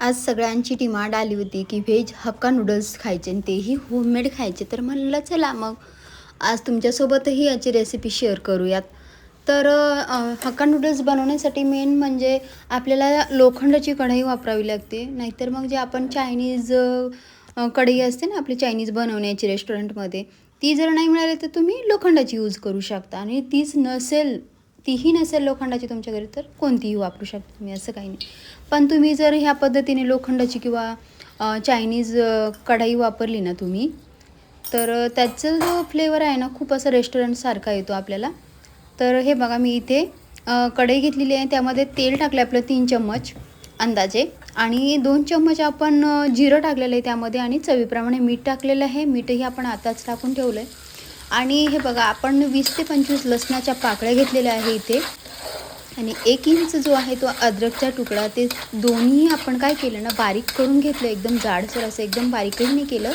आज सगळ्यांची डिमांड आली होती की व्हेज हक्का नूडल्स खायचे आणि तेही होममेड खायचे. तर म्हणलं चला मग आज तुमच्यासोबतही याची रेसिपी शेअर करूयात. तर हक्का नूडल्स बनवण्यासाठी मेन म्हणजे आपल्याला लोखंडाची कढई वापरावी लागते. नाहीतर मग जे आपण चायनीज कढई असते ना आपली चायनीज बनवण्याची रेस्टॉरंटमध्ये, ती जर नाही मिळाली तर तुम्ही लोखंडाची यूज करू शकता. आणि तीही नसेल लोखंडाची तुमच्या घरी तर कोणतीही वापरू शकता तुम्ही, असं काही नाही. पण तुम्ही जर ह्या पद्धतीने लोखंडाची किंवा चायनीज कढई वापरली ना तुम्ही, तर त्याचा जो फ्लेवर आहे ना खूप असं रेस्टॉरंटसारखा येतो आपल्याला. तर हे बघा मी इथे कढई घेतलेली आहे, त्यामध्ये तेल टाकलं आपलं 3 चम्मच अंदाजे, आणि 2 चम्मच आपण जिरं टाकलेलं आहे त्यामध्ये, आणि चवीप्रमाणे मीठ टाकलेलं आहे. मीठही आपण आताच टाकून ठेवलं आहे. आणि हे बघा आपण 20 ते 25 लसणाच्या पाकळ्या घेतलेल्या आहे इथे, आणि 1 इंच जो आहे तो अद्रकचा तुकडा, ते दोन्ही आपण काय केलं ना बारीक करून घेतलं, एकदम जाडसर असं, एकदम बारीकही नाही केलं.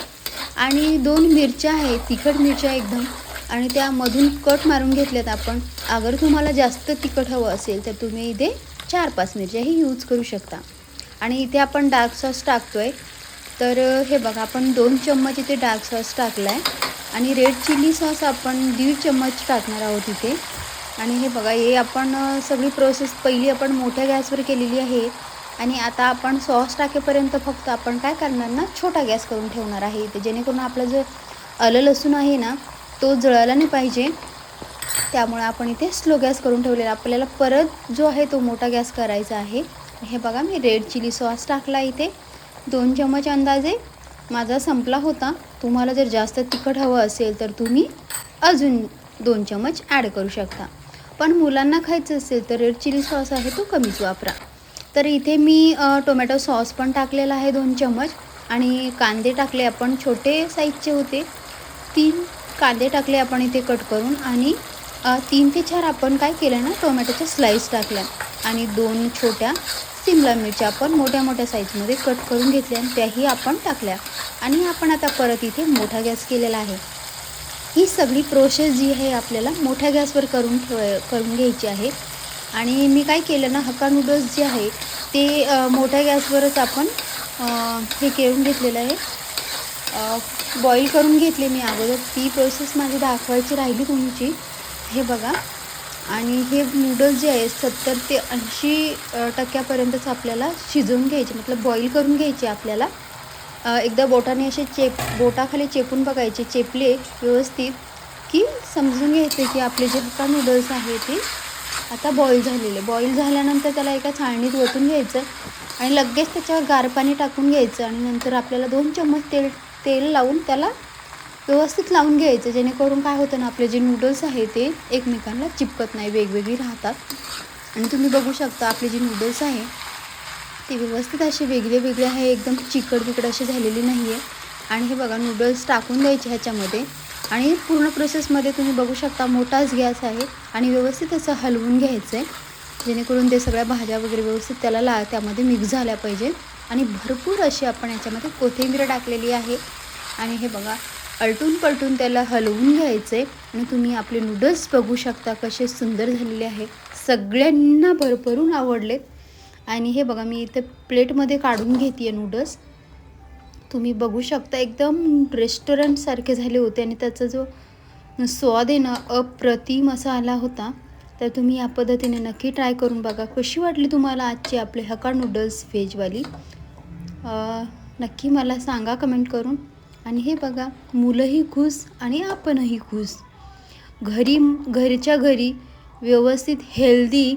आणि 2 मिरच्या आहेत, तिखट मिरच्या एकदम, आणि त्यामधून कट मारून घेतल्यात आपण. अगर तुम्हाला जास्त तिखट हवं असेल तर तुम्ही इथे 4-5 मिरच्याही यूज करू शकता. आणि इथे आपण डार्क सॉस टाकतो आहे. तर हे बघा आपण 2 चम्मच इथे डार्क सॉस टाकला आहे, आणि रेड चिली सॉस आपण 1.5 चम्मच टाकणार आहोत इथे. आणि हे बघा हे आपण सगळी प्रोसेस पहिली आपण मोठ्या गॅसवर केलेली आहे, आणि आता आपण सॉस टाकेपर्यंत फक्त आपण काय करणार ना, छोटा गॅस करून ठेवणार आहे इथे, जेणेकरून आपला जो आलं लसूण आहे ना तो जळायला नाही पाहिजे. त्यामुळे आपण इथे स्लो गॅस करून ठेवलेला, आपल्याला परत जो आहे तो मोठा गॅस करायचा आहे. हे बघा मी रेड चिली सॉस टाकला इथे 2 चम्मच अंदाजे, माझा संपला होता. तुम्हाला जर जास्त तिखट हवं असेल तर तुम्ही अजून 2 चम्मच ॲड करू शकता. पण मुलांना खायचं असेल तर रेड चिली सॉस आहे तो कमीच वापरा. तर इथे मी टोमॅटो सॉस पण टाकलेला आहे 2 चम्मच, आणि कांदे टाकले आपण, छोटे साईजचे होते, 3 कांदे टाकले आपण इथे कट करून, आणि 3 ते 4 आपण काय केलं ना टोमॅटोच्या स्लाईस टाकल्या, आणि 2 छोट्या सिमला मिरच्या आपण मोठ्या मोठ्या साईजमध्ये कट करून घेतल्या आणि त्याही आपण टाकल्या. आणि आपण आता परत इथे मोठा गॅस केलेला आहे. ही सगळी प्रोसेस जी आहे आपल्याला मोठ्या गॅसवर करून घ्यायची आहे. आणि मी काय केलं ना, हक्का नूडल्स जे आहे ते मोठ्या गॅसवरच आपण हे करून घेतलेलं आहे, बॉईल करून घेतले मी अगोदर. ती प्रोसेस माझी दाखवायची राहिली तुमची. हे बघा, आणि हे नूडल्स जे आहे 70 ते 80% आपल्याला शिजवून घ्यायचे, मतलब बॉईल करून घ्यायचे आपल्याला. एकदा बोटाने असे बोटाखाली चेपून बघायचे, चेपले व्यवस्थित की समजून घ्यायचे की आपले जे हक्का नूडल्स आहे ते आता बॉईल झालेले. बॉईल झाल्यानंतर त्याला एका चाळणीत ओतून घ्यायचं, आणि लगेच त्याच्यावर गार पाणी टाकून घ्यायचं, आणि नंतर आपल्याला 2 चम्मच तेल लावून त्याला व्यवस्थित लावून घ्यायचं, जेणेकरून काय होतं ना आपले जे नूडल्स आहे ते एकमेकांना चिपकत नाही, वेगवेगळी राहतात. आणि तुम्ही बघू शकता आपले जे नूडल्स आहे ते व्यवस्थित असे वेगळे आहे, एकदम चिकट असे झालेली नाही आहे. आणि हे बघा नूडल्स टाकून द्यायचे ह्याच्यामध्ये, आणि पूर्ण प्रोसेसमध्ये तुम्ही बघू शकता मोठाच गॅस आहे, आणि व्यवस्थित असं हलवून घ्यायचं आहे, जेणेकरून ते सगळ्या भाज्या वगैरे व्यवस्थित त्यामध्ये मिक्स झाल्या पाहिजे. आणि भरपूर अशी आपण याच्यामध्ये कोथिंबीर टाकलेली आहे. आणि हे बघा अलटून पलटून त्याला हलवून घ्यायचं आहे, आणि तुम्ही आपले नूडल्स बघू शकता कसे सुंदर झालेले आहे, सगळ्यांना भरभरून आवडलेत. आणि हे बघा मी इथे प्लेटमध्ये काढून घेते आहे नूडल्स, तुम्ही बघू शकता एकदम रेस्टॉरंटसारखे झाले होते, आणि त्याचा जो स्वाद आहे ना अप्रतिम असा आला होता. तर तुम्ही या पद्धतीने नक्की ट्राय करून बघा. कशी वाटली तुम्हाला आजची आपले हक्का नूडल्स व्हेजवाली, नक्की मला सांगा कमेंट करून. आणि हे बघा मुलंही खुश आणि आपणही खुश, घरच्या घरी व्यवस्थित हेल्दी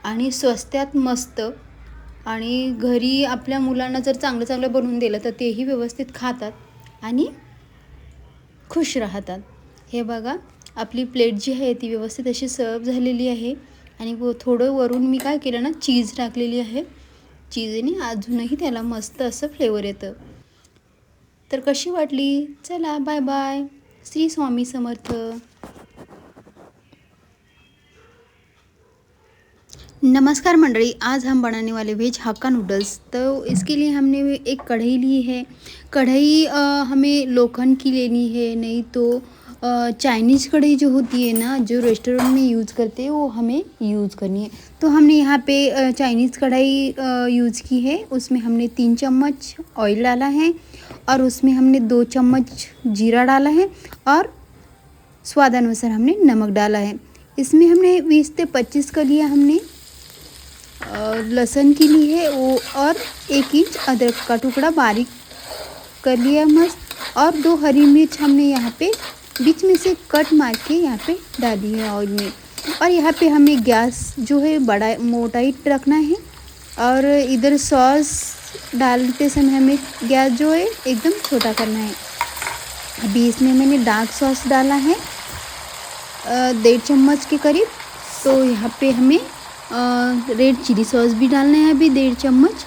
आणि स्वस्त्यात मस्त, आणि घरी आपल्या मुलांना जर चांगलं बनवून दिलं तर तेही व्यवस्थित खातात आणि खुश राहतात. हे बघा आपली प्लेट जी आहे ती व्यवस्थित अशी सर्व झालेली आहे, आणि थोडं वरून मी काय केलं ना चीज टाकलेली आहे. चीजने अजूनही त्याला मस्त असं फ्लेवर येतं. तर कशी वाटली, चला बाय बाय, श्री स्वामी समर्थ. नमस्कार मंडली, आज हम बनाने वाले वेज हक्का नूडल्स। तो इसके लिए हमने एक कढ़ाई ली है। कढ़ाई हमें लोखंड की लेनी है, नहीं तो चाइनीज़ कढ़ाई जो होती है ना, जो रेस्टोरेंट में यूज़ करते हैं, वो हमें यूज़ करनी है। तो हमने यहाँ पे चाइनीज़ कढ़ाई यूज़ की है। उसमें हमने 3 चम्मच ऑयल डाला है और उसमें हमने 2 चम्मच जीरा डाला है और स्वादानुसार हमने नमक डाला है। इसमें हमने 20 से 25 कलियाँ हमने लहसुन की ली है वो, और 1 इंच अदरक का टुकड़ा बारीक कर लिया मस्त, और 2 हरी मिर्च हमने यहाँ पे बीच में से कट मार के यहाँ पे डाली है ऑयल में। और यहाँ पे हमें गैस जो है बड़ा मोटाई रखना है, और इधर सॉस डालते समय हमें गैस जो है एकदम छोटा करना है। अभी इसमें मैंने डार्क सॉस डाला है 1.5 चम्मच के करीब। तो यहाँ पे हमें रेड चिली सॉस भी डालना है अभी 1.5 चम्मच।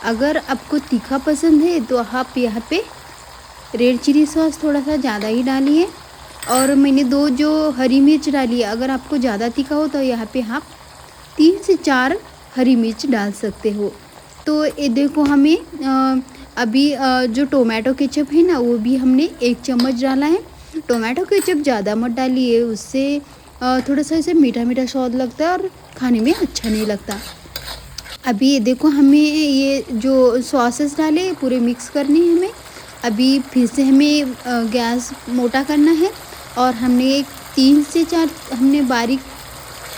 अगर आपको तीखा पसंद है तो आप यहाँ पे रेड चिली सॉस थोड़ा सा ज़्यादा ही डालिए। और मैंने 2 जो हरी मिर्च डाली है, अगर आपको ज़्यादा तीखा हो तो यहाँ पे आप 3 से 4 हरी मिर्च डाल सकते हो। तो ये देखो हमें अभी जो टोमेटो केचप है ना, वो भी हमने 1 चम्मच डाला है। टोमेटो केचप ज़्यादा मत डालिए, उससे थोड़ा सा ऐसे मीठा मीठा स्वाद लगता है और खाने में अच्छा नहीं लगता। अभी ये देखो हमें ये जो सॉसेस डाले पूरे मिक्स करने हैं हमें। अभी फिर से हमें गैस मोटा करना है, और हमने 3 से 4 हमने बारीक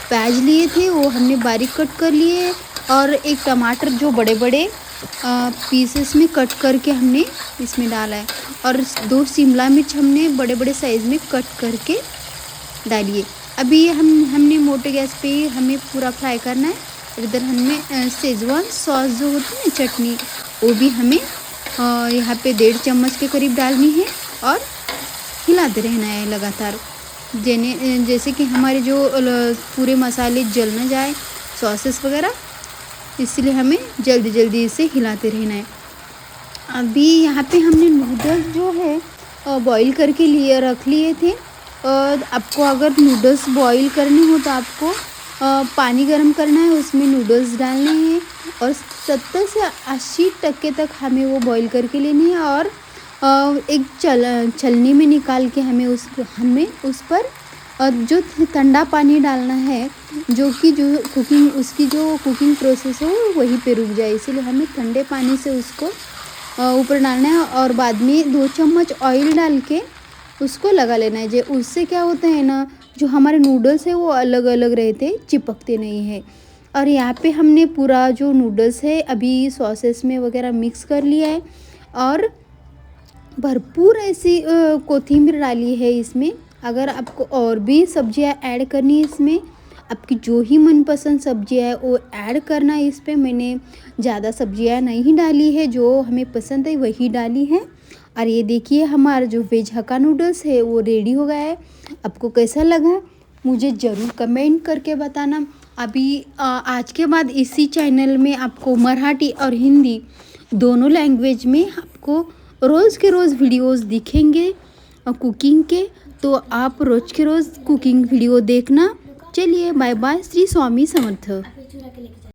प्याज लिए थे, वो हमने बारीक कट कर लिए, और 1 टमाटर जो बड़े बड़े पीसेस में कट करके हमने इसमें डाला है, और 2 शिमला मिर्च हमने बड़े बड़े साइज़ में कट करके डालिए। अभी हमने मोटे गैस पे हमें पूरा फ्राई करना है। इधर हमने शेजवान सॉस जो होती है ना, चटनी, वो भी हमें यहाँ पे 1.5 चम्मच के करीब डालनी है, और हिलाते रहना है लगातार, जैसे कि हमारे जो पूरे मसाले जल ना जाए, सॉसेस वगैरह, इसलिए हमें जल्दी जल्दी इसे हिलाते रहना है। अभी यहाँ पे हमने नूडल्स जो है बॉईल करके रख लिए थे। और आपको अगर नूडल्स बॉईल करने हो तो आपको पानी गर्म करना है, उसमें नूडल्स डालने हैं, और 70 से 80% तक हमें वो बॉईल करके लेनी है। और एक छलनी में निकाल के हमें उस पर जो ठंडा पानी डालना है, जो कुकिंग प्रोसेस हो वहीं पे रुक जाए, इसीलिए हमें ठंडे पानी से उसको ऊपर डालना है, और बाद में 2 चम्मच ऑयल डाल के उसको लगा लेना है। उससे क्या होता है ना, जो हमारे नूडल्स है वो अलग अलग रहते, चिपकते नहीं है। और यहाँ पे हमने पूरा जो नूडल्स है अभी सॉसेस में वगैरह मिक्स कर लिया है, और भरपूर ऐसी कोथिमीर डाली है इसमें। अगर आपको और भी सब्जियां ऐड करनी है इसमें, आपकी जो ही मनपसंद सब्जियां है वो ऐड करना है। इस पर मैंने ज़्यादा सब्जियां नहीं डाली है, जो हमें पसंद है वही डाली है। और ये देखिए हमारा जो वेज हक्का नूडल्स है वो रेडी हो गया है। आपको कैसा लगा मुझे ज़रूर कमेंट करके बताना। अभी आज के बाद इसी चैनल में आपको मराठी और हिंदी दोनों लैंग्वेज में आपको रोज़ के रोज़ वीडियोस दिखेंगे कुकिंग के, तो आप रोज़ के रोज़ कुकिंग वीडियो देखना। चलिए बाय बाय, श्री स्वामी समर्थ।